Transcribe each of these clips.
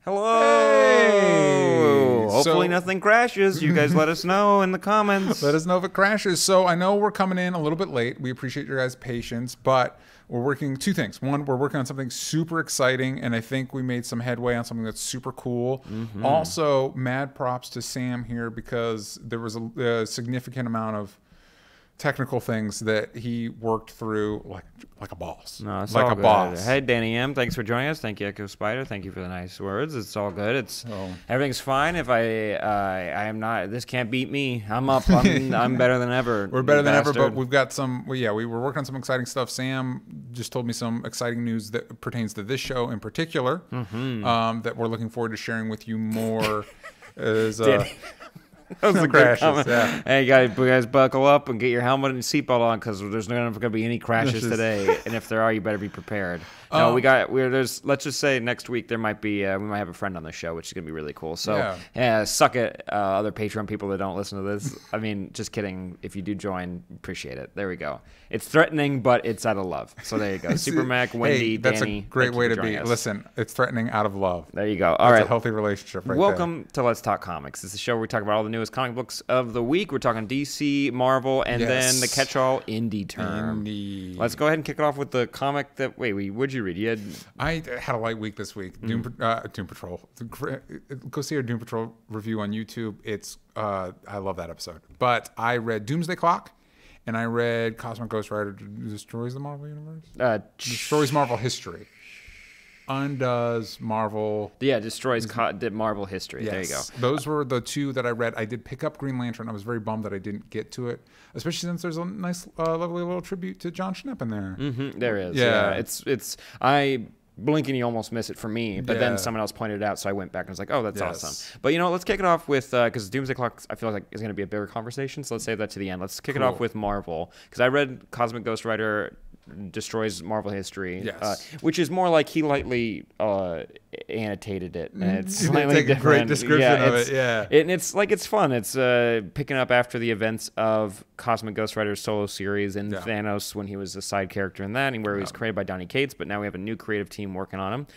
Hello. Hey! Hopefully nothing crashes. You guys let us know in the comments. Let us know if it crashes. So I know we're coming in a little bit late. We appreciate your guys' patience, but we're working two things. One, we're working on something super exciting, and I think we made some headway on something that's super cool. Also, mad props to Sam here because there was a significant amount of technical things that he worked through like a boss. No, it's like all a good. boss. Hey, Danny M, thanks for joining us. Thank you, Echo Spider. Thank you for the nice words. It's all good. Everything's fine. If I am not, this can't beat me. I'm up. I'm better than ever. We're better than ever, but we've got some. Well, yeah, we were working on some exciting stuff. Sam just told me some exciting news that pertains to this show in particular, that we're looking forward to sharing with you more. That was a good comment. Yeah. Hey, you guys, buckle up and get your helmet and seatbelt on because there's not going to be any crashes today. And if there are, you better be prepared. No, let's just say next week there might be, we might have a friend on the show, which is going to be really cool. So, suck it, other Patreon people that don't listen to this. I mean, just kidding. If you do join, appreciate it. There we go. It's threatening, but it's out of love. So there you go. Super Mac, Wendy, that's Danny. That's a great way to be. Us. Listen, it's threatening out of love. There you go. All right. It's a healthy relationship right Welcome to Let's Talk Comics. This is a show where we talk about all the newest comic books of the week. We're talking DC, Marvel, and then the catch-all indie term. Let's go ahead and kick it off with the comic that... what'd you read? I had a light week this week. Doom Patrol. Go see our Doom Patrol review on YouTube. It's I love that episode. But I read Doomsday Clock, and I read Cosmic Ghost Rider Destroys the Marvel Universe. Destroys Marvel History. Undoes Marvel. Yeah, destroys Marvel history. Yes. There you go. Those were the two that I read. I did pick up Green Lantern. I was very bummed that I didn't get to it, especially since there's a nice, lovely little tribute to John Schnepp in there. There is. Yeah. I blink and you almost miss it for me, but then someone else pointed it out, so I went back and was like, oh, that's awesome. But let's kick it off with, because Doomsday Clock, I feel like is going to be a bigger conversation, so let's save that to the end. Let's kick it off with Marvel, because I read Cosmic Ghost Rider Destroys Marvel History, which is more like he lightly annotated it, and it's slightly different. A great description of it, and it's fun. It's picking up after the events of Cosmic Ghost Rider's solo series and Thanos when he was a side character in that, and where he was created by Donny Cates, but now we have a new creative team working on him.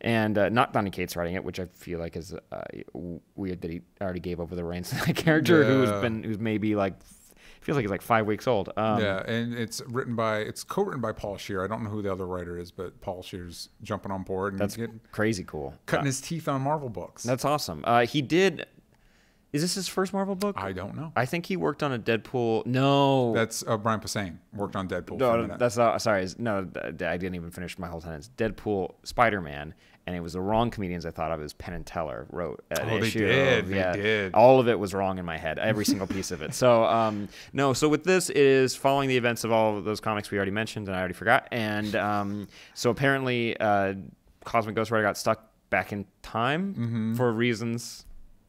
And not Donny Cates writing it, which I feel like is weird that he already gave over the reins to that character who's maybe feels like he's like 5 weeks old. And it's co-written by Paul Scheer. I don't know who the other writer is, but Paul Scheer's jumping on board. And that's crazy cool. Cutting his teeth on Marvel books. That's awesome. He did. Is this his first Marvel book? I don't know. I think he worked on a Deadpool. No, that's Brian Posehn worked on Deadpool. No, that's not. Sorry, no, I didn't even finish my whole sentence. Deadpool, Spider-Man. And it was the wrong comedians I thought of. It was Penn and Teller wrote an issue. They did. All of it was wrong in my head, every single piece of it. So, so with this, it is following the events of all of those comics we already mentioned and I already forgot. And so apparently Cosmic Ghost Rider got stuck back in time for reasons...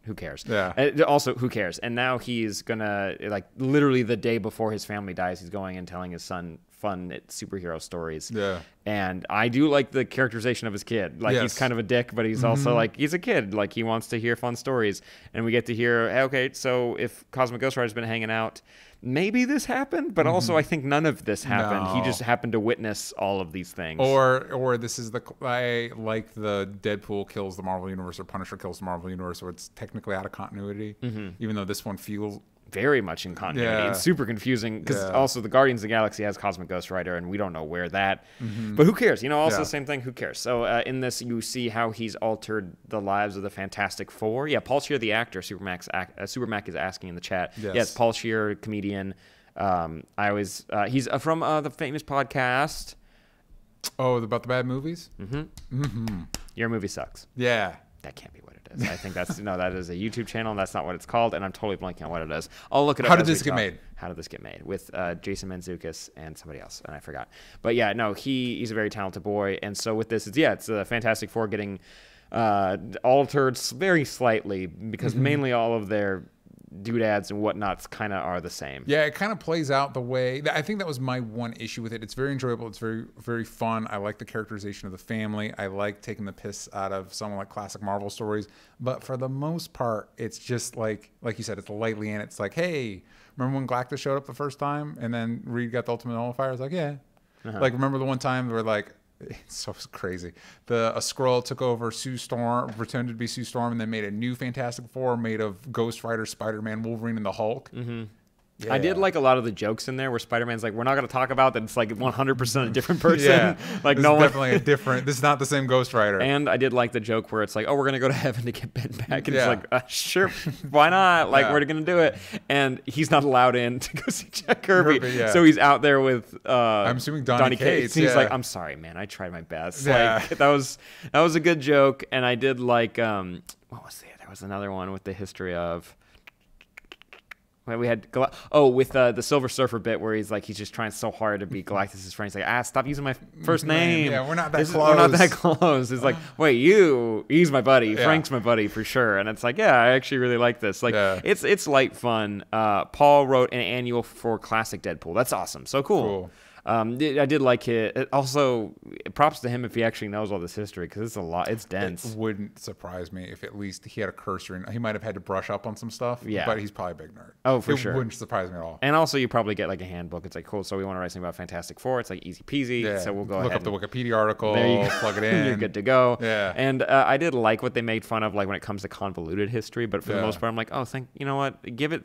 Who cares? Yeah. Also, who cares? And now he's going to, literally the day before his family dies, he's going and telling his son fun superhero stories. Yeah. And I do like the characterization of his kid. He's kind of a dick, but he's also he's a kid. He wants to hear fun stories. And we get to hear, hey, okay, so if Cosmic Ghost Rider's been hanging out, maybe this happened, but also I think none of this happened. No. He just happened to witness all of these things. Or this is I like the Deadpool kills the Marvel Universe or Punisher kills the Marvel Universe, so it's technically out of continuity, even though this one feels... very much in continuity. It's super confusing because also the Guardians of the Galaxy has Cosmic Ghost Rider and we don't know where that, but who cares? Also the same thing, who cares? So in this, you see how he's altered the lives of the Fantastic Four. Yeah, Paul Scheer, the actor, Supermac is asking in the chat. Yes, Paul Scheer, comedian. He's from the famous podcast. Oh, about the bad movies? Your Movie Sucks. Yeah. That can't be what it is. I think that is a YouTube channel, and that's not what it's called, and I'm totally blanking on what it is. I'll look it up. How did this get made? How Did This Get Made? With Jason Mantzoukas and somebody else, and I forgot. But yeah, no, he's a very talented boy, and so with this, it's a Fantastic Four getting altered very slightly, because mainly all of their doodads and whatnots kind of are the same. Yeah, it kind of plays out the way... I think that was my one issue with it. It's very enjoyable. It's very, very fun. I like the characterization of the family. I like taking the piss out of someone like classic Marvel stories. But for the most part, it's just like you said, it's lightly in. It's like, hey, remember when Galactus showed up the first time and then Reed got the Ultimate Nullifier? It's like, yeah. Remember the one time where It's so crazy. A Skrull took over Sue Storm, pretended to be Sue Storm, and then made a new Fantastic Four made of Ghost Rider, Spider-Man, Wolverine, and the Hulk. Mm-hmm. Yeah. I did like a lot of the jokes in there where Spider-Man's like, we're not going to talk about that. It's like 100% a different person. Yeah. Like this no is one. Definitely a different. This is not the same Ghost Rider. And I did like the joke where it's like, oh, we're going to go to heaven to get Ben back. And it's like, sure, why not? Like, we're going to do it. And he's not allowed in to go see Jack Kirby. So he's out there with I'm assuming Donny Cates. And he's like, I'm sorry, man. I tried my best. Like that was a good joke. And I did like, what was there? There was another one with the history of. We had with the Silver Surfer bit where he's just trying so hard to be Galactus' friend. He's like, stop using my first name. Yeah, we're not that close. We're not that close. It's like, wait, he's my buddy. Yeah. Frank's my buddy for sure. And it's like, yeah, I actually really like this. Like, it's light fun. Paul wrote an annual for Classic Deadpool. That's awesome. So cool. I did like it. Also, props to him if he actually knows all this history because it's a lot. It's dense. It wouldn't surprise me if at least he had a cursory. And he might have had to brush up on some stuff. Yeah, but he's probably a big nerd. Oh, for sure. It wouldn't surprise me at all. And also, you probably get like a handbook. It's like, cool. So we want to write something about Fantastic Four. It's like easy peasy. Yeah. So we'll go look ahead. Look up the Wikipedia article. Plug it in. You're good to go. Yeah. And I did like what they made fun of, like when it comes to convoluted history. But for the most part, I'm like, you know what? Give it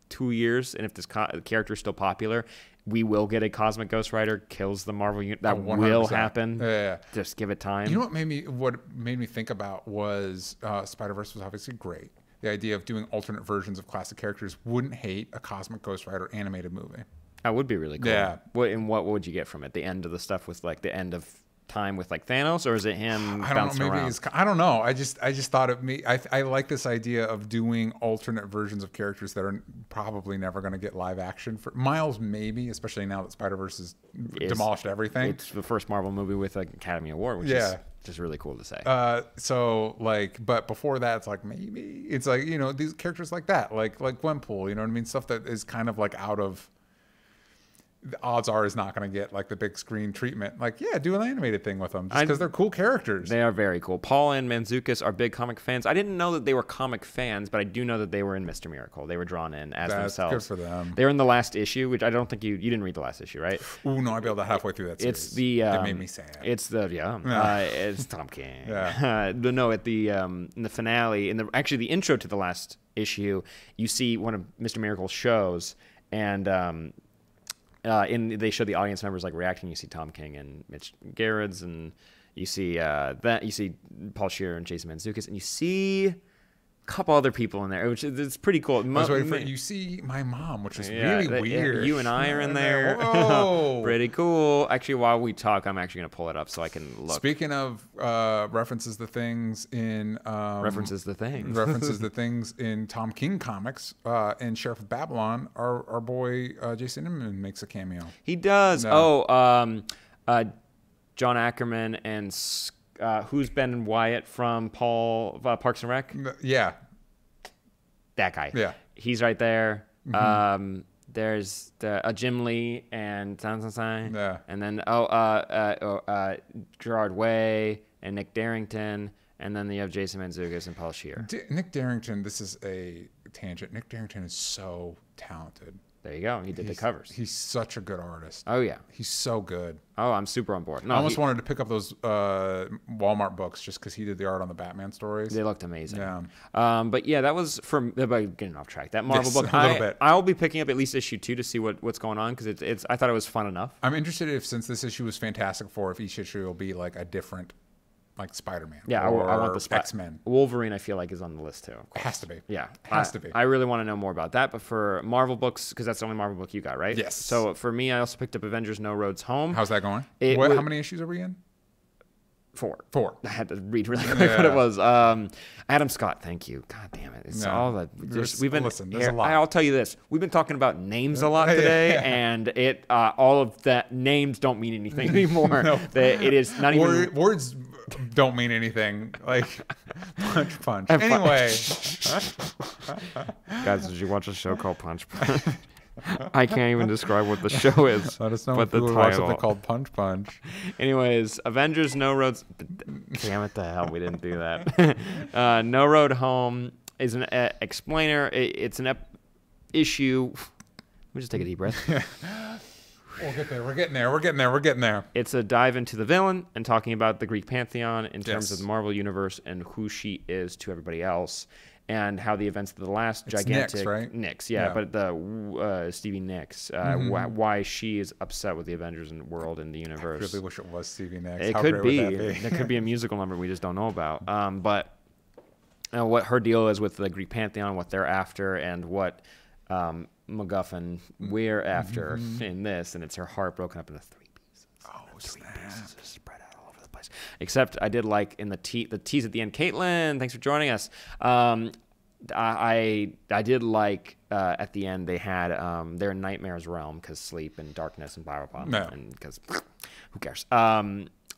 2 years, and if this character is still popular, we will get a Cosmic Ghost Rider kills the Marvel unit. That 100%. Will happen. Yeah. Just give it time. You know what made me think about was Spider-Verse was obviously great. The idea of doing alternate versions of classic characters. Wouldn't hate a Cosmic Ghost Rider animated movie. That would be really cool. Yeah. What would you get from it? The end of the stuff with like the end of time with like Thanos, or is it him bouncing around? I don't know. I just thought of me. I like this idea of doing alternate versions of characters that are probably never going to get live action. For Miles, maybe, especially now that Spider-Verse has demolished everything. It's the first Marvel movie with an Academy Award, which is just really cool to say. But before that, it's like maybe it's like these characters like that, like Gwenpool. You know what I mean? Stuff that is kind of like out of. The odds are is not going to get like the big screen treatment. Like, do an animated thing with them just because they're cool characters. They are very cool. Paul and Mantzoukas are big comic fans. I didn't know that they were comic fans, but I do know that they were in Mr. Miracle. They were drawn in as themselves. Good for them. They were in the last issue, which I don't think you didn't read the last issue, right? Ooh, no, I bailed out halfway through that series. It made me sad. It's it's Tom King. Yeah. No, at the in the finale, actually the intro to the last issue, you see one of Mr. Miracle's shows, and they show the audience members like reacting. You see Tom King and Mitch Gerads, and you see Paul Scheer and Jason Mantzoukas, and you see a couple other people in there, which is pretty cool. You see my mom, which is really weird. You and I are in there. Whoa. Pretty cool. Actually, while we talk, I'm actually going to pull it up so I can look. Speaking of references the things in the things in Tom King comics, in Sheriff of Babylon, our boy Jason Inman makes a cameo. He does. No. John Ackerman and who's Ben Wyatt from Parks and Rec? Yeah. That guy. Yeah. He's right there. Mm-hmm. There's Jim Lee and yeah. And then Gerard Way and Nick Darrington, and then you have Jason Mantzoukas and Paul Scheer. Nick Darrington, this is a tangent. Nick Darrington is so talented. There you go. He did the covers. He's such a good artist. Oh, yeah. He's so good. Oh, I'm super on board. No, I almost wanted to pick up those Walmart books just because he did the art on the Batman stories. They looked amazing. Yeah. But yeah, that was from getting off track. That Marvel book, a little bit. I'll be picking up at least issue 2 to see what's going on because I thought it was fun enough. I'm interested if since this issue was Fantastic Four, if each issue will be like a different. Like Spider-Man. Yeah, I want the X-Men. Wolverine, I feel like, is on the list too. It has to be. Yeah, has to be. I really want to know more about that. But for Marvel books, because that's the only Marvel book you got, right? Yes. So for me, I also picked up Avengers: No Roads Home. How's that going? How many issues are we in? 4. I had to read really quick what it was. Adam Scott, thank you. God damn it. It's all the we've been listen, there's a lot. I'll tell you this. We've been talking about names a lot today, and all of that names don't mean anything anymore. No. It is not even words don't mean anything. Like punch. Anyway. Guys, did you watch a show called Punch? I can't even describe what the show is. Let us know if you watch something called Punch. Anyways, Avengers: No Roads. Damn it, the hell, we didn't do that. No Road Home is an explainer. It's an issue. Let me just take a deep breath. We'll get there. We're getting there. We're getting there. We're getting there. It's a dive into the villain and talking about the Greek pantheon in terms of the Marvel universe and who she is to everybody else, and how the events of the last gigantic Nyx, right? Nyx, yeah, but the Stevie Nicks, why she is upset with the Avengers and world and the universe. I really wish it was Stevie Nicks. It could be. It could be a musical number we just don't know about. But what her deal is with the Greek pantheon, what they're after, and what MacGuffin we're after in this, and it's her heart broken up into 3 pieces. Oh, snap. 3 pieces spread out all over the place. Except I did like in the tease at the end. Caitlin, thanks for joining us. I did like at the end they had they're in Nightmare's realm because sleep and darkness and blah blah blah, and because who cares?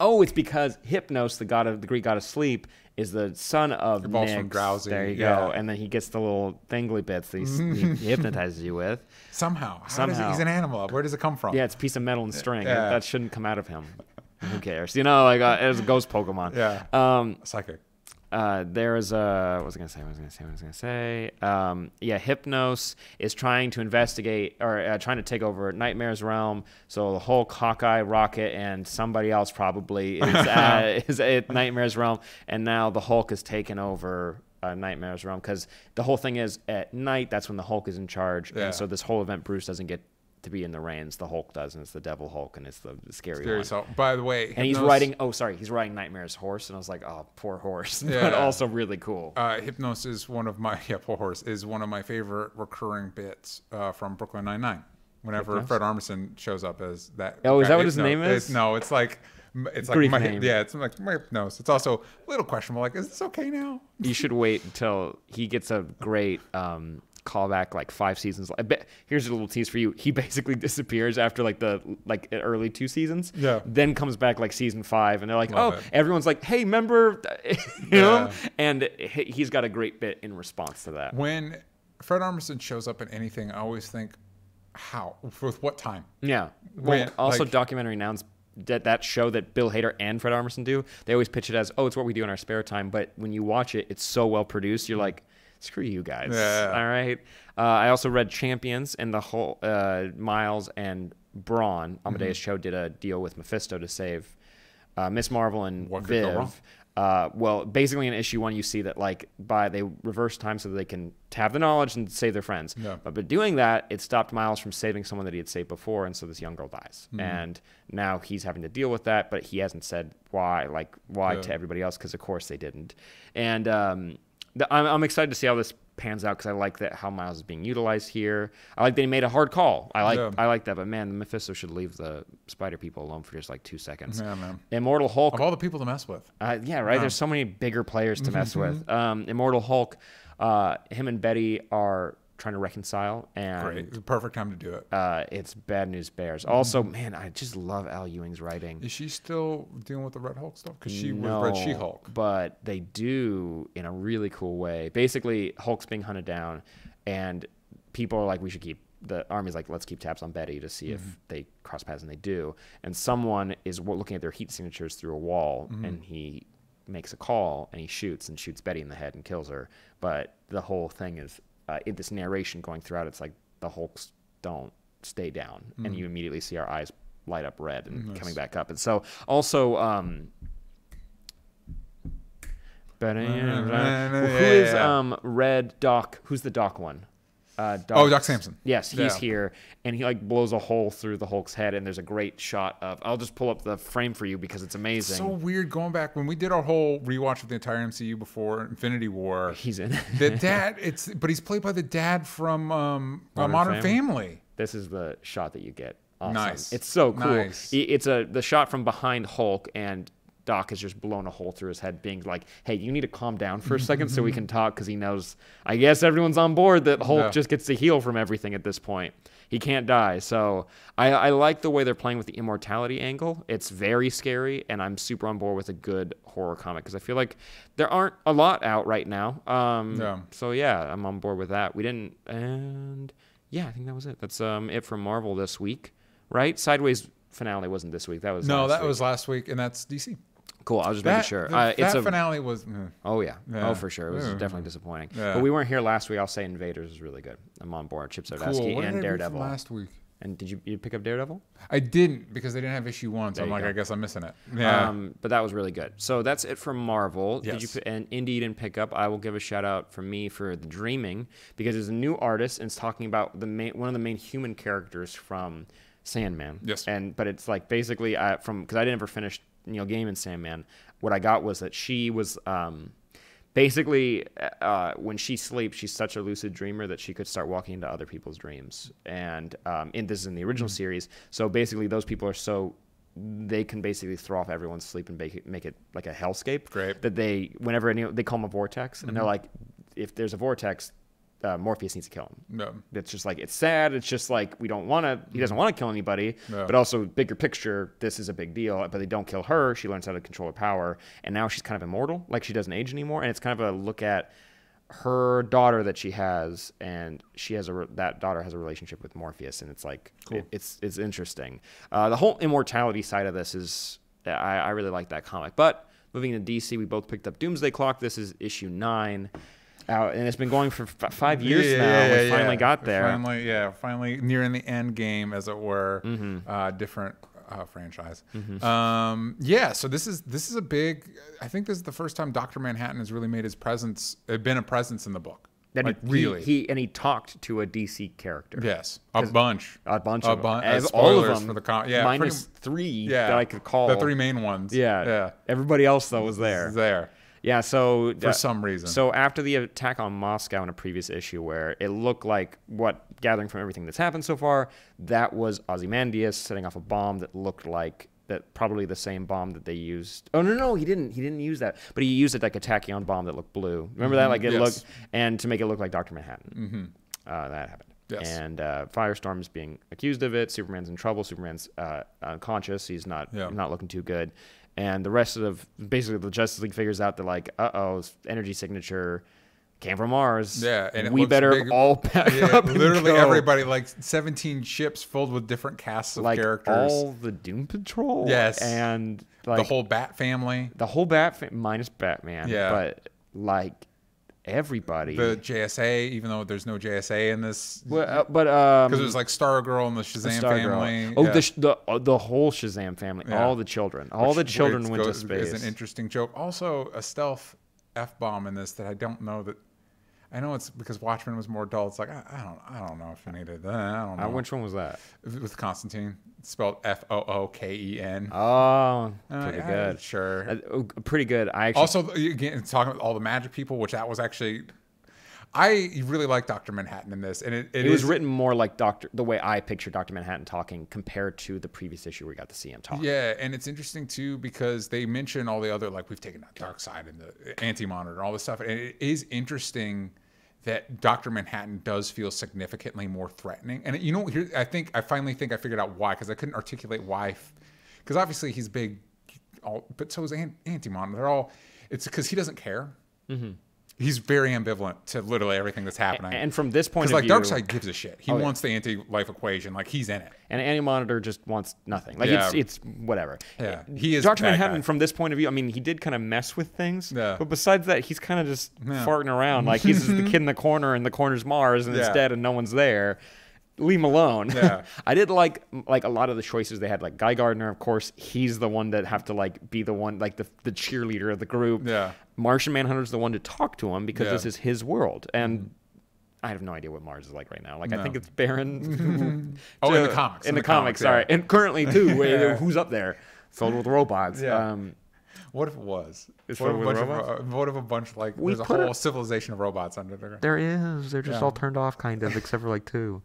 It's because Hypnos, the Greek god of sleep, is the son of Nyx. From Drowsy. There you go. And then he gets the little thingly bits that he hypnotizes you with. Somehow. He's an animal. Where does it come from? Yeah, it's a piece of metal and string. Yeah. That shouldn't come out of him. Who cares? Like it's a ghost Pokemon. Yeah. Psychic. There's what was I gonna say? Hypnos is trying to investigate or trying to take over Nightmare's realm. So the Hulk, Hawkeye, Rocket, and somebody else probably is at Nightmare's realm. And now the Hulk has taken over Nightmare's realm because the whole thing is at night. That's when the Hulk is in charge. Yeah. And so this whole event, Bruce doesn't get to be in the reins. The Hulk does, and it's the Devil Hulk, and it's the scary one. So, by the way, and he's riding Nightmare's horse, and I was like, oh, poor horse, but also really cool. Hypnos is one of my poor horse is one of my favorite recurring bits from Brooklyn Nine-Nine. Whenever Fred Armisen shows up as that. Oh, is that what his name is? No, it's like Greek name. Yeah, it's like my Hypnos. It's also a little questionable. Like, is this okay now? You should wait until he gets a great. Callback like 5 seasons. Here's a little tease for you. He basically disappears after the early 2 seasons. Yeah. Then comes back like season 5, and they're like, everyone's like, hey, remember, you know? And he's got a great bit in response to that. When Fred Armisen shows up in anything, I always think, how? With what time? Yeah. Well, also documentary nouns. That show that Bill Hader and Fred Armisen do, they always pitch it as, it's what we do in our spare time. But when you watch it, it's so well produced. You're like, screw you guys. Yeah. All right. I also read Champions, and the whole Miles and Braun, Amadeus Cho, did a deal with Mephisto to save Miss Marvel and Viv. Basically in issue 1, you see that they reverse time so that they can have the knowledge and save their friends. Yeah. But by doing that, it stopped Miles from saving someone that he had saved before, and so this young girl dies. And now he's having to deal with that, but he hasn't said why to everybody else, because of course they didn't. And I'm excited to see how this pans out, because I like that how Miles is being utilized here. I like that he made a hard call. I like that. But man, Mephisto should leave the spider people alone for just 2 seconds. Yeah, man. Immortal Hulk. Of all the people to mess with. Yeah, right. There's so many bigger players to mess with. Immortal Hulk. Him and Betty are trying to reconcile, and great. It's the perfect time to do it. It's Bad News Bears. Also, man, I just love Al Ewing's writing. Is she still dealing with the Red Hulk stuff? Because she was Red She-Hulk. But they do in a really cool way. Basically, Hulk's being hunted down, and people are like, the army's like, let's keep tabs on Betty to see if they cross paths, and they do. And someone is looking at their heat signatures through a wall, and he makes a call, and he shoots Betty in the head and kills her. But the whole thing is, in this narration going throughout, it's like the Hulks don't stay down, and you immediately see our eyes light up red and coming back up. And so also, who is Red Doc? Who's the Doc one? Doc Samson. Yes, he's here, and he blows a hole through the Hulk's head, and there's a great shot of. I'll just pull up the frame for you because it's amazing. It's so weird going back when we did our whole rewatch of the entire MCU before Infinity War. He's in the dad. But he's played by the dad from Modern Family. This is the shot that you get. Awesome. Nice. It's so cool. Nice. It's the shot from behind Hulk, and Doc has just blown a hole through his head, being like, hey, you need to calm down for a second so we can talk, because he knows, I guess everyone's on board that Hulk just gets to heal from everything at this point. He can't die. So I like the way they're playing with the immortality angle. It's very scary, and I'm super on board with a good horror comic, because I feel like there aren't a lot out right now. So yeah, I'm on board with that. I think that was it. That's it for Marvel this week, right? Sideways finale wasn't this week. That was last week, and that's DC. Cool. I was just making sure. That finale was. Oh yeah. Oh for sure. It was definitely disappointing. Yeah. But we weren't here last week. I'll say Invaders is really good. I'm on board. Chip Zdarsky and Daredevil. Last week. And did you pick up Daredevil? I didn't, because they didn't have issue 1, so I'm like, I guess I'm missing it. Yeah. But that was really good. So that's it from Marvel. Yes. And Indie you didn't pick up. I will give a shout out from me for The Dreaming, because it's a new artist and it's talking about one of the main human characters from Sandman. Yes. But it's like basically because I didn't ever finish Neil Gaiman's Sandman. What I got was that she was basically, when she sleeps, she's such a lucid dreamer that she could start walking into other people's dreams. And this is in the original series. So basically, those people are they can basically throw off everyone's sleep and make it like a hellscape. Great. That they call them a vortex, and they're like, if there's a vortex, Morpheus needs to kill him. No. It's just like, it's sad. It's just like, he doesn't want to kill anybody, but also bigger picture, this is a big deal. But they don't kill her. She learns how to control her power. And now she's kind of immortal. Like, she doesn't age anymore. And it's kind of a look at her daughter that she has. And that daughter has a relationship with Morpheus. And it's like, cool. It's interesting. The whole immortality side of this is, I really like that comic. But moving to DC, we both picked up Doomsday Clock. This is issue 9. Out, and it's been going for 5 years now. We finally got there. Finally nearing the end game, as it were. Different franchise. So this is a big. I think this is the first time Dr. Manhattan has really made his presence. Been a presence in the book. That he talked to a DC character. Yes, a bunch of them. All of them for the minus 3 that I could call the 3 main ones. Yeah. Everybody else though was there. Yeah, so for some reason. So after the attack on Moscow in a previous issue, where it looked like gathering from everything that's happened so far, that was Ozymandias setting off a bomb that looked like probably the same bomb that they used. Oh no, he didn't use that, but he used it like a tachyon bomb that looked blue. Remember that? Like it looked, and to make it look like Dr. Manhattan. That happened. Yes. And Firestorm's being accused of it. Superman's in trouble. Superman's unconscious. He's not looking too good. And the rest of basically the Justice League figures out that like, energy signature came from Mars. Yeah, and we better all pack up. Literally everybody, like 17 ships filled with different casts of characters. All the Doom Patrol. Yes, and like the whole Bat family. Minus Batman. Yeah, but like everybody. The JSA, even though there's no JSA in this. But because it was like Stargirl and the Shazam family. Oh, the whole Shazam family. All the children. All the children went to space. Is an interesting joke. Also, a stealth F-bomb in this that I don't know that. I know it's because Watchmen was more dull. It's like I don't know if you needed that. I don't know. Which one was that? With Constantine. It's spelled Fooken. Oh, pretty good. Sure. Pretty good. Also, again, talking about all the magic people, which that was actually. I really like Dr. Manhattan in this, and it was written more like the way I picture Dr. Manhattan talking compared to the previous issue where we got to see him talk. Yeah, and it's interesting too because they mention all the other, like, we've taken that dark side and the Anti-Monitor and all this stuff, and it is interesting that Dr. Manhattan does feel significantly more threatening. And here I finally think I figured out why, because I couldn't articulate why. Because obviously he's big, but so is Anti-Monitor. It's because he doesn't care. Mm-hmm. He's very ambivalent to literally everything that's happening. And from this point of view... Because like Darkseid gives a shit. He wants the anti-life equation. Like, he's in it. And Anti-Monitor just wants nothing. Like, it's whatever. Yeah. He is Dr. Manhattan, from this point of view, I mean, he did kind of mess with things. Yeah. But besides that, he's kind of just farting around. Like, he's just the kid in the corner, and the corner's Mars, and it's dead, and no one's there. Leave him alone. Yeah. I did like a lot of the choices they had. Like Guy Gardner, of course, he's the one that have to like be the one, like the cheerleader of the group. Yeah. Martian Manhunter's the one to talk to him because this is his world. And I have no idea what Mars is like right now. Like I think it's barren. In the comics. In the comics, sorry. And currently too, who's up there? Filled with robots. Yeah. What if it was? What if a bunch like there's a whole civilization of robots under there? There is. They're just all turned off, kind of, except for like 2.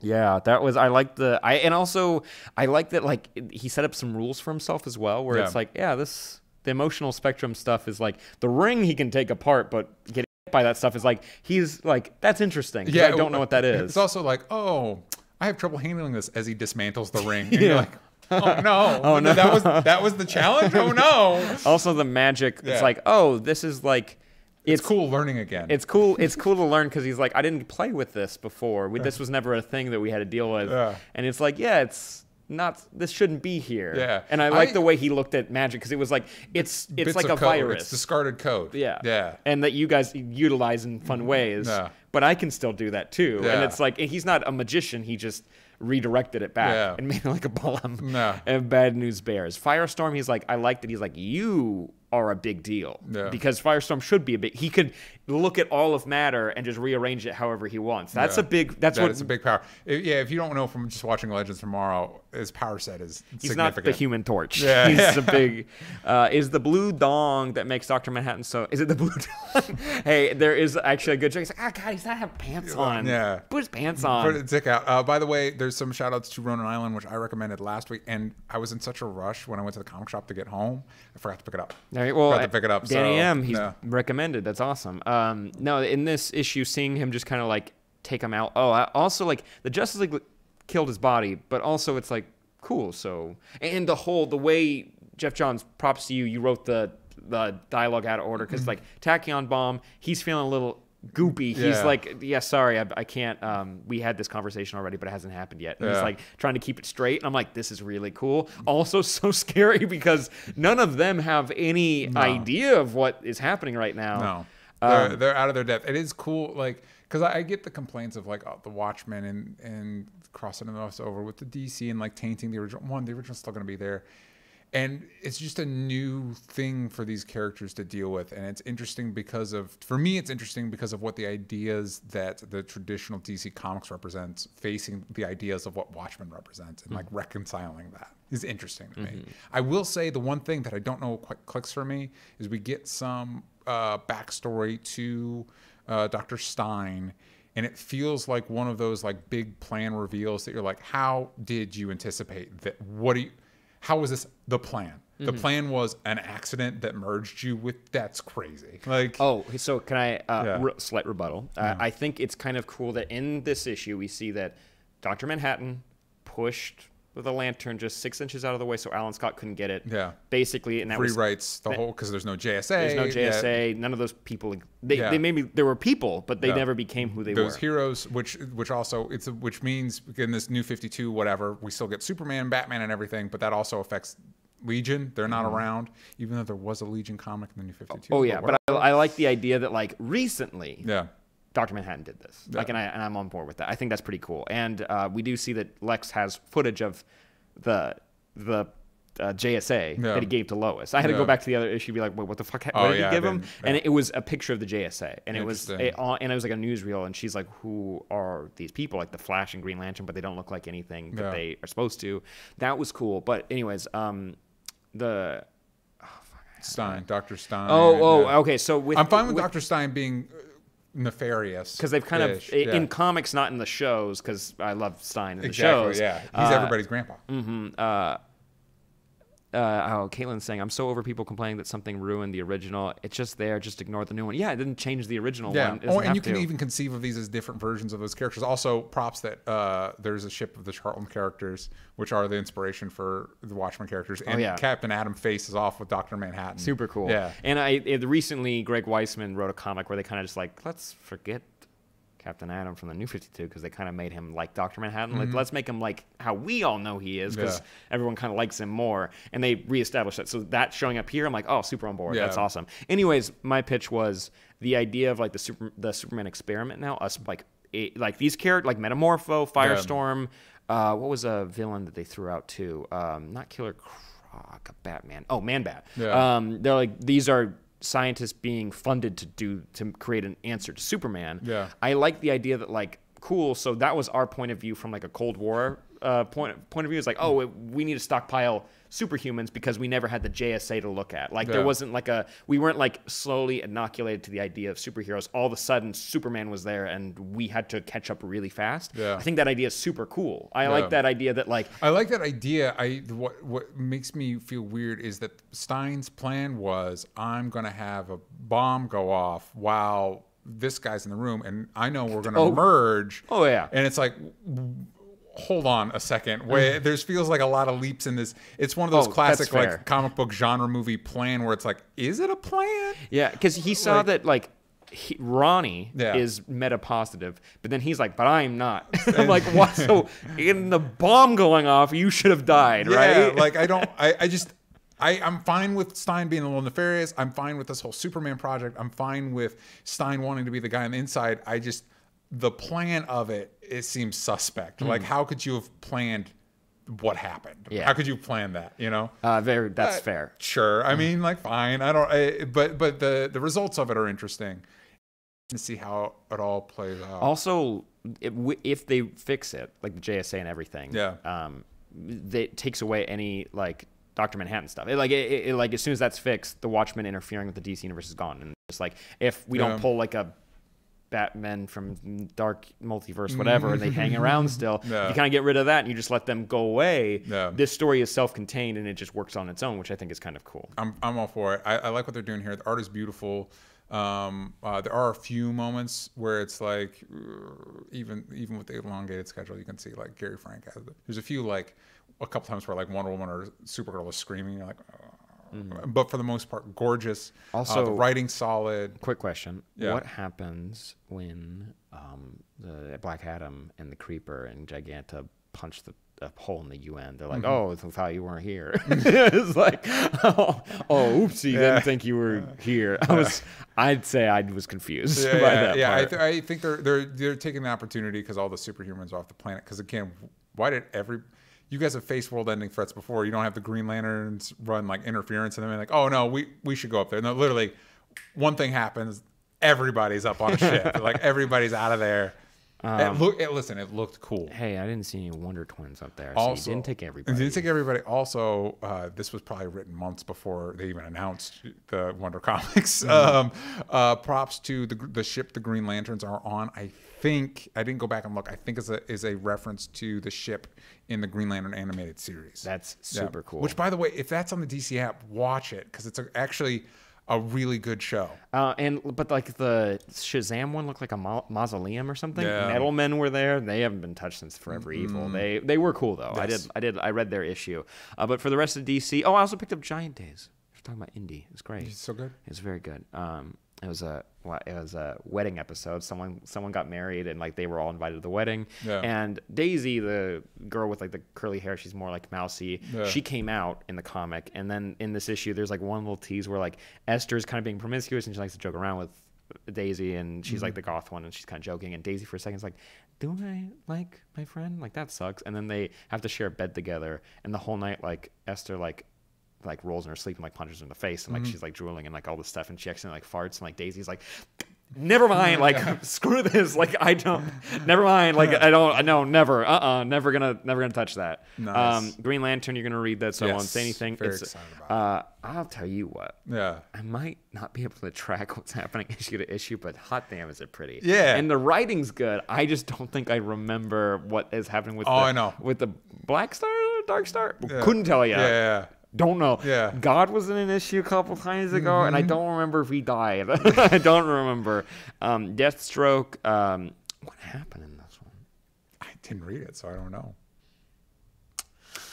Yeah, that was. I like that. Like he set up some rules for himself as well, where it's like, the emotional spectrum stuff is like the ring he can take apart, but getting hit by that stuff is like he's like that's interesting. Yeah, I don't know what that is. It's also like, I have trouble handling this as he dismantles the ring. And you're like, oh no! Oh no! That was the challenge. Oh no! Also, the magic. It's like, this is like, it's cool learning again. It's cool. It's cool to learn because he's like, I didn't play with this before. This was never a thing that we had to deal with. Yeah. And it's like, it's this shouldn't be here. Yeah. And I like the way he looked at magic, because it was like, it's like a virus. It's discarded code. Yeah. Yeah. And that you guys utilize in fun ways. Yeah. But I can still do that too. Yeah. And it's like, he's not a magician. He just redirected it back Yeah. and made it like a bomb. Yeah. And Bad News Bears. Firestorm, he's like, I like that. He's like, you are a big deal. Yeah. Because Firestorm should be a big, he could look at all of matter and just rearrange it however he wants. That's a big, that is a big power. If you don't know from just watching Legends Tomorrow, his power set is he's significant. not the Human Torch. Yeah. He's a big, is the blue dong that makes Dr. Manhattan so, is it the blue dong? Hey, there is actually a good joke. He's like, God, he's not have pants on. Yeah. Put his pants on. Put his dick out. By the way, there's some shout outs to Ronan Island, which I recommended last week, and I was in such a rush when I went to the comic shop to get home, I forgot to pick it up. All right, well, forgot to pick it up. Danny M, he's recommended. That's awesome. No, in this issue, seeing him just kind of like take him out. Oh, also like the Justice League killed his body, but also it's like cool. So, and the way Jeff Johns, props to you. You wrote the dialogue out of order, because like Tachyon Bomb, he's feeling a little goopy. He's like, sorry, I can't. We had this conversation already, but it hasn't happened yet. And he's like trying to keep it straight. And I'm like, this is really cool. Also so scary, because none of them have any idea of what is happening right now. No, they're out of their depth. It is cool, like, because I get the complaints of like the Watchmen and crossing us over with the DC and like tainting the original one. The original's still going to be there. And it's just a new thing for these characters to deal with. And it's interesting for me, it's interesting because of what the ideas that the traditional DC Comics represents, facing the ideas of what Watchmen represents, and like reconciling that is interesting to me. I will say the one thing that I don't know quite clicks for me is we get some backstory to Dr. Stein. And it feels like one of those like big plan reveals that you're like, how did you anticipate that? How was this the plan? The plan was an accident that merged you with. That's crazy. Like, oh, so can I slight rebuttal? I think it's kind of cool that in this issue we see that Dr. Manhattan pushed the lantern just 6 inches out of the way so Alan Scott couldn't get it. Yeah, basically, and that free rights the whole, because there's no JSA. There's no JSA. None of those people. They maybe there were people, but they never became who they were. Those heroes, which means in this New 52, whatever, we still get Superman, Batman, and everything, but that also affects Legion. They're not around, even though there was a Legion comic in the New 52. Oh yeah, but I like the idea that like recently, Dr. Manhattan did this. Like, and I'm on board with that. I think that's pretty cool. And we do see that Lex has footage of the JSA that he gave to Lois. I had to go back to the other issue and be like, wait, what the fuck? What did he give him? And it was a picture of the JSA. And it was like a newsreel. And she's like, who are these people? Like the Flash and Green Lantern, but they don't look like anything that they are supposed to. That was cool. But anyways, Stein, Dr. Stein. Okay. So I'm fine with Dr. Stein being nefarious, because they've kind of in comics, not in the shows, because I love Stein in the shows. Yeah, he's everybody's grandpa. Caitlin's saying, I'm so over people complaining that something ruined the original. It's just there, just ignore the new one. Yeah, it didn't change the original one. And you can even conceive of these as different versions of those characters. Also, props that there's a ship of the Charlton characters, which are the inspiration for the Watchmen characters. And Captain Atom faces off with Dr. Manhattan. Super cool. Yeah. And recently, Greg Weisman wrote a comic where they kind of just like, let's forget Captain Atom from the New 52, because they kind of made him like Dr. Manhattan. Like, let's make him like how we all know he is, because everyone kind of likes him more. And they reestablished that. So that showing up here, I'm like, oh, super on board. That's awesome. Anyways, my pitch was the idea of like the Superman experiment now. Us like these characters like Metamorpho, Firestorm. What was a villain that they threw out too? Not Killer Croc, Batman. Oh, Man-Bat. They're like, these are scientists being funded to create an answer to Superman. I like the idea that like, cool, so that was our point of view from like a Cold War point of view. Is like, oh, we need to stockpile superhumans because we never had the JSA to look at. Like, there wasn't like we weren't like slowly inoculated to the idea of superheroes. All of a sudden, Superman was there, and we had to catch up really fast. I think that idea is super cool. I like that idea that like... I like that idea. What makes me feel weird is that Stein's plan was, I'm going to have a bomb go off while this guy's in the room, and I know we're going to merge. Oh, yeah. And it's like... Hold on a second. Wait, there's feels like a lot of leaps in this. It's one of those classic like comic book genre movie plan where it's like, is it a plan? Yeah, because he saw that like Ronnie is meta positive, but then he's like, but I'm not. I'm like, what? So in the bomb going off, you should have died, right? Like I'm fine with Stein being a little nefarious. I'm fine with this whole Superman project. I'm fine with Stein wanting to be the guy on the inside. The plan of it seems suspect. Like, how could you have planned what happened? How could you plan that, you know? That's fair. Sure. I mean, like, fine. But the results of it are interesting to see how it all plays out. Also, if they fix it, like the JSA and everything, it takes away any, like, Dr. Manhattan stuff. Like as soon as that's fixed, the Watchmen interfering with the DC universe is gone. And it's like, if we don't pull, like, a Batman from Dark Multiverse, whatever, and they hang around still, you kind of get rid of that and you just let them go away. This story is self-contained and it just works on its own, which I think is kind of cool. I'm all for it. I like what they're doing here. The art is beautiful. There are a few moments where it's like, even with the elongated schedule, you can see, like, Gary Frank has it. There's a couple times where, like, Wonder Woman or Supergirl is screaming. You're like, but for the most part, gorgeous. Also, the writing solid. Quick question: what happens when the Black Adam and the Creeper and Giganta punch a hole in the UN? They're like, "Oh, it's how you weren't here." It's like, "Oh, oopsie, didn't think you were here." I'd say I was confused by that part. I think they're taking the opportunity because all the superhumans are off the planet. Because again, why did you guys have faced world-ending threats before? You don't have the Green Lanterns run, like, interference, and then like, oh no, we should go up there. No, literally, one thing happens, everybody's up on a ship. Like, everybody's out of there. It looked cool. Hey, I didn't see any Wonder Twins up there. So you didn't take everybody. Also, this was probably written months before they even announced the Wonder Comics. Props to the ship the Green Lanterns are on. I think, I didn't go back and look, I think is a reference to the ship in the Green Lantern animated series. That's super cool. Which, by the way, if that's on the DC app, watch it, because it's actually a really good show. But like the Shazam one looked like a mausoleum or something. Metal Men were there. They haven't been touched since Forever Evil. They were cool though. Yes. I read their issue. But for the rest of DC, I also picked up Giant Days. We're talking about indie. It's great. It's so good. It's very good. It was a wedding episode. Someone got married and, like, they were all invited to the wedding. And Daisy, the girl with, like, the curly hair, she's more like mousy. She came out in the comic, and then in this issue, there's, like, one little tease where, like, Esther's kind of being promiscuous and she likes to joke around with Daisy, and she's like the goth one, and she's kind of joking. And Daisy for a second is like, "Do I like my friend? Like, that sucks." And then they have to share a bed together, and the whole night, like, Esther like rolls in her sleep and, like, punches her in the face, and, like, she's, like, drooling and, like, all this stuff, and she accidentally, like, farts, and, like, Daisy's like, "Never mind, like, screw this, like, never mind, like, never gonna touch that." Nice. Green Lantern, you're gonna read that, so I won't say anything. Very excited about it. I'll tell you what. I might not be able to track what's happening issue to issue, but hot damn, is it pretty. And the writing's good. I just don't think I remember what is happening with with the Black Star, Dark Star. Couldn't tell you. Don't know. God was in an issue a couple times ago, and I don't remember if he died. I don't remember. Deathstroke. What happened in this one? I didn't read it, so I don't know.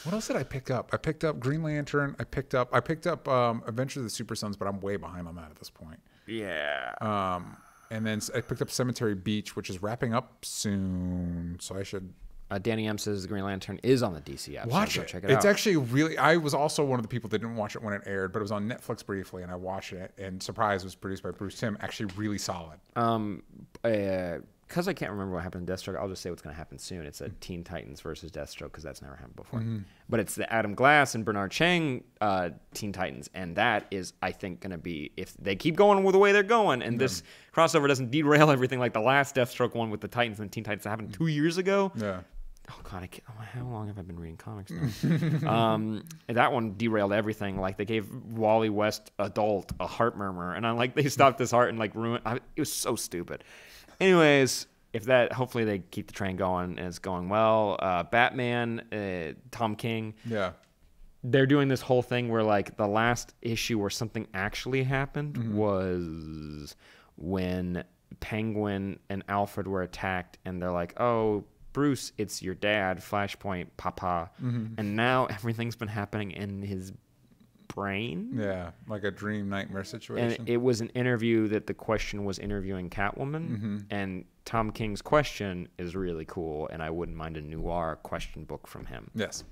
What else did I pick up? I picked up Green Lantern. I picked up Adventure of the Super Sons, but I'm way behind on that at this point. And then I picked up Cemetery Beach, which is wrapping up soon, so I should. Danny M says the Green Lantern is on the DC app. Watch it. Check it out. It's actually really. I was also one of the people that didn't watch it when it aired, but it was on Netflix briefly, and I watched it. And Surprise was produced by Bruce Timm. Actually, really solid. Because I can't remember what happened in Deathstroke, I'll just say what's going to happen soon. It's a Teen Titans versus Deathstroke, because that's never happened before. But it's the Adam Glass and Bernard Chang Teen Titans, and that is, I think, going to be, if they keep going with the way they're going, and this crossover doesn't derail everything like the last Deathstroke one with the Titans and Teen Titans that happened 2 years ago. Oh God! How long have I been reading comics now? That one derailed everything. Like, they gave Wally West adult a heart murmur, and they stopped his heart and, like, ruined. It was so stupid. Anyways, hopefully they keep the train going and it's going well. Batman, Tom King. They're doing this whole thing where, like, the last issue where something actually happened was when Penguin and Alfred were attacked, and they're like, "Oh, Bruce, it's your dad, Flashpoint, Papa." And now everything's been happening in his brain. Yeah, like a dream nightmare situation. And it was an interview that the question was interviewing Catwoman, and Tom King's question is really cool, and I wouldn't mind a noir question book from him. Yes.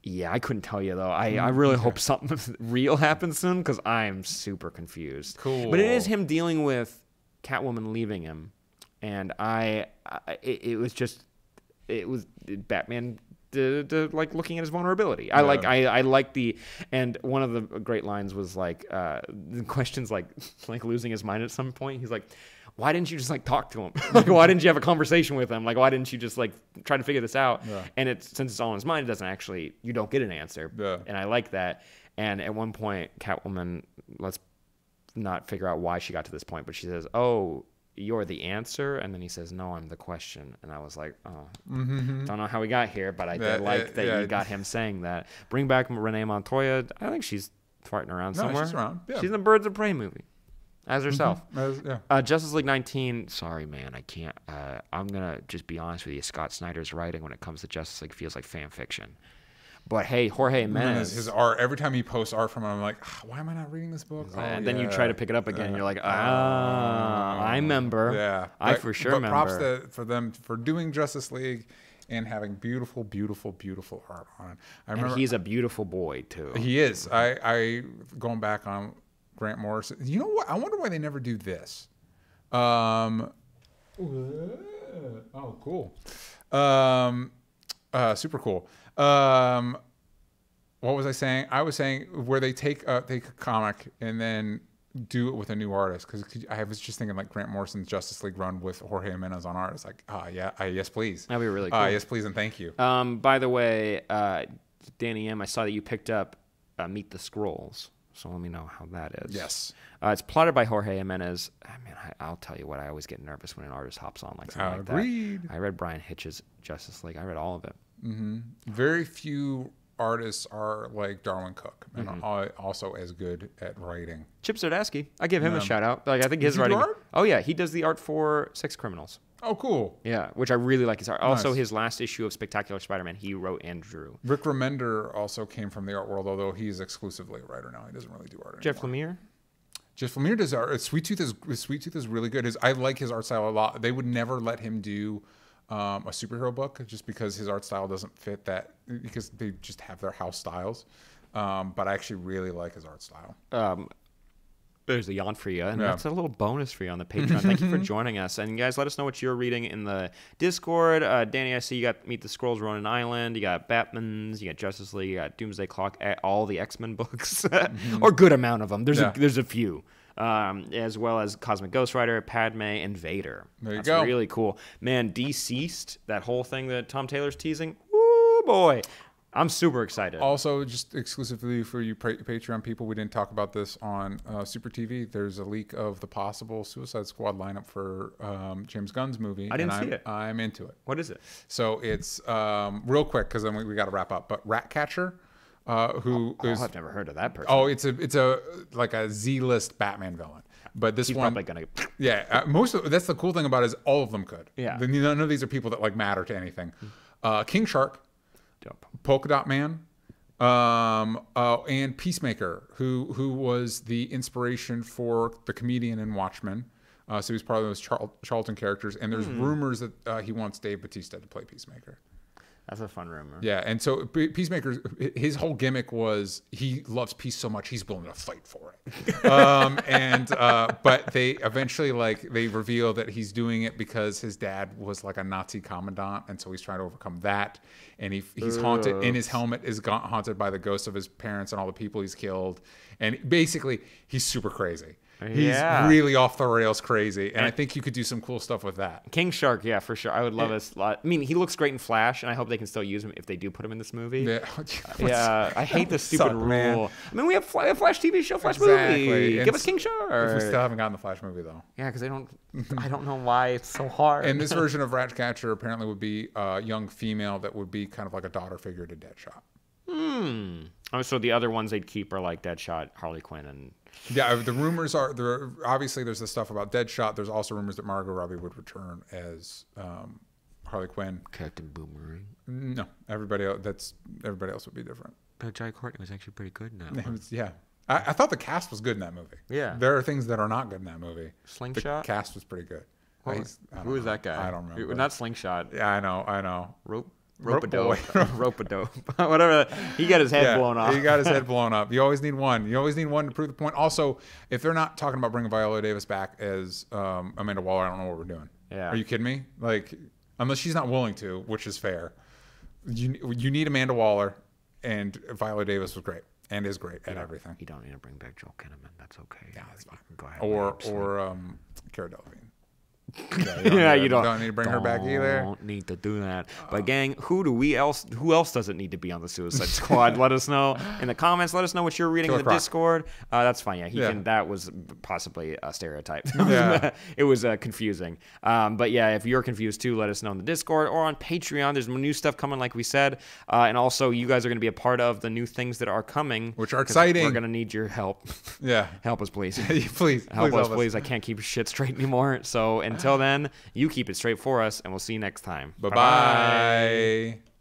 Yeah, I couldn't tell you, though. I really hope something real happens soon, because I'm super confused. Cool. But it is him dealing with Catwoman leaving him, and it was Batman like looking at his vulnerability. I like the, and one of the great lines was like the question's like losing his mind at some point. He's like, why didn't you just like talk to him? Like, why didn't you have a conversation with him? Like, why didn't you just like try to figure this out? Yeah. And since it's all in his mind, it doesn't actually, you don't get an answer. Yeah. And I like that. And at one point, Catwoman, let's not figure out why she got to this point, but she says, "Oh, you're the answer," and then he says, "No, I'm the question." And I was like, "Oh, don't know how we got here, but I did like that you got him saying that." Bring back Renee Montoya. I think she's farting around somewhere. She's around. Yeah. She's in the Birds of Prey movie as herself. Justice League 19. Sorry, man, I can't. I'm gonna just be honest with you. Scott Snyder's writing when it comes to Justice League feels like fan fiction. But hey, Jorge Jimenez. His art, every time he posts art from him, I'm like, why am I not reading this book? And then you try to pick it up again, and you're like, I remember. Yeah. I for sure remember. Props for them for doing Justice League and having beautiful, beautiful, beautiful art on it. I remember, and he's a beautiful boy, too. He is. I going back on Grant Morrison. You know what? I wonder why they never do this. Oh, cool. Super cool. What was I saying? I was saying where they take a comic and then do it with a new artist, because I was just thinking like Grant Morrison's Justice League run with Jorge Jimenez on art. It's like, yes, please. That'd be really cool. Yes, please, and thank you. By the way, Danny M., I saw that you picked up Meet the Scrolls, so let me know how that is. Yes. It's plotted by Jorge Jimenez. I'll tell you what, I always get nervous when an artist hops on like something like that. I read Brian Hitch's Justice League. I read all of it. Mm-hmm. Very few artists are like Darwin Cook, and also as good at writing. Chip Zdarsky, I give him a shout out. Like, I think his writing. Oh yeah, he does the art for Sex Criminals. Oh, cool. Yeah, which I really like his art. Nice. Also, his last issue of Spectacular Spider-Man, he wrote and drew. Rick Remender also came from the art world, although he's exclusively a writer now. He doesn't really do art anymore. Jeff Lemire. Jeff Lemire does art. Sweet Tooth is really good. I like his art style a lot. They would never let him do a superhero book just because his art style doesn't fit that, because they just have their house styles. But I actually really like his art style. There's a yawn for you, and that's a little bonus for you on the Patreon. Thank you for joining us. And guys, let us know what you're reading in the Discord. Danny, I see you got Meet the Scrolls, Ronin Island, you got Batman's, you got Justice League, you got Doomsday Clock, all the X-Men books, or good amount of them. There's a few. As well as Cosmic Ghost Rider, Padme, and Vader. That's really cool. Man, Deceased, that whole thing that Tom Taylor's teasing, woo boy. I'm super excited. Also, just exclusively for you Patreon people, we didn't talk about this on Super TV. There's a leak of the possible Suicide Squad lineup for James Gunn's movie. I didn't see it. I'm into it. What is it? So it's real quick, because then we got to wrap up. But Ratcatcher, I've never heard of that person. Oh, it's a like a Z-list Batman villain. But this He's one, probably gonna. Yeah, that's the cool thing about it, is all of them could. Yeah. None of these are people that like matter to anything. King Shark. Dope. Polka Dot Man, and Peacemaker, who was the inspiration for the comedian in Watchmen. So he's part of those Charlton characters. And there's rumors that he wants Dave Bautista to play Peacemaker. That's a fun rumor. Yeah, and so Peacemaker, his whole gimmick was he loves peace so much he's willing to fight for it. But they eventually they reveal that he's doing it because his dad was like a Nazi commandant, and so he's trying to overcome that. And he's haunted, and his helmet is haunted by the ghosts of his parents and all the people he's killed. And basically, he's super crazy. He's really off the rails crazy, and I think you could do some cool stuff with that. King Shark, yeah, for sure. I would love this a lot. I mean, he looks great in Flash, and I hope they can still use him if they do put him in this movie. Yeah, I hate this stupid rule. Man. I mean, we have Flash TV show, Flash movie. Give us King Shark. We still haven't gotten the Flash movie though. Yeah, because I don't know why it's so hard. And this version of Ratcatcher apparently would be a young female that would be kind of like a daughter figure to Deadshot. Oh, so the other ones they'd keep are like Deadshot, Harley Quinn, and yeah. The rumors are obviously there's the stuff about Deadshot. There's also rumors that Margot Robbie would return as Harley Quinn. Captain Boomerang. No, everybody else would be different. Jai Courtney was actually pretty good in that one. Yeah. I thought the cast was good in that movie. Yeah. There are things that are not good in that movie. Slingshot? The cast was pretty good. Who was that guy? I don't remember. Not Slingshot. Yeah, I know. Rope-a-dope. Rope-a-dope. Whatever. He got his head blown off. He got his head blown up. You always need one. You always need one to prove the point. Also, if they're not talking about bringing Viola Davis back as Amanda Waller, I don't know what we're doing. Yeah. Are you kidding me? Like, unless she's not willing to, which is fair. You need Amanda Waller, and Viola Davis was great and is great at everything. You don't need to bring back Joel Kinnaman. That's okay. Yeah, that's fine. Go ahead. Or Cara Delevingne. You don't need to bring her back either. Don't need to do that. But gang, who else doesn't need to be on the Suicide Squad? Let us know in the comments. Let us know what you're reading in the Discord. That's fine. Yeah, can. That was possibly a stereotype. Yeah. It was confusing. But yeah, if you're confused too, let us know in the Discord or on Patreon. There's new stuff coming, like we said, and also you guys are going to be a part of the new things that are coming, which are exciting. We're going to need your help. Yeah, help us, please. please help us, please. I can't keep shit straight anymore. So until then, you keep it straight for us, and we'll see you next time. Bye-bye.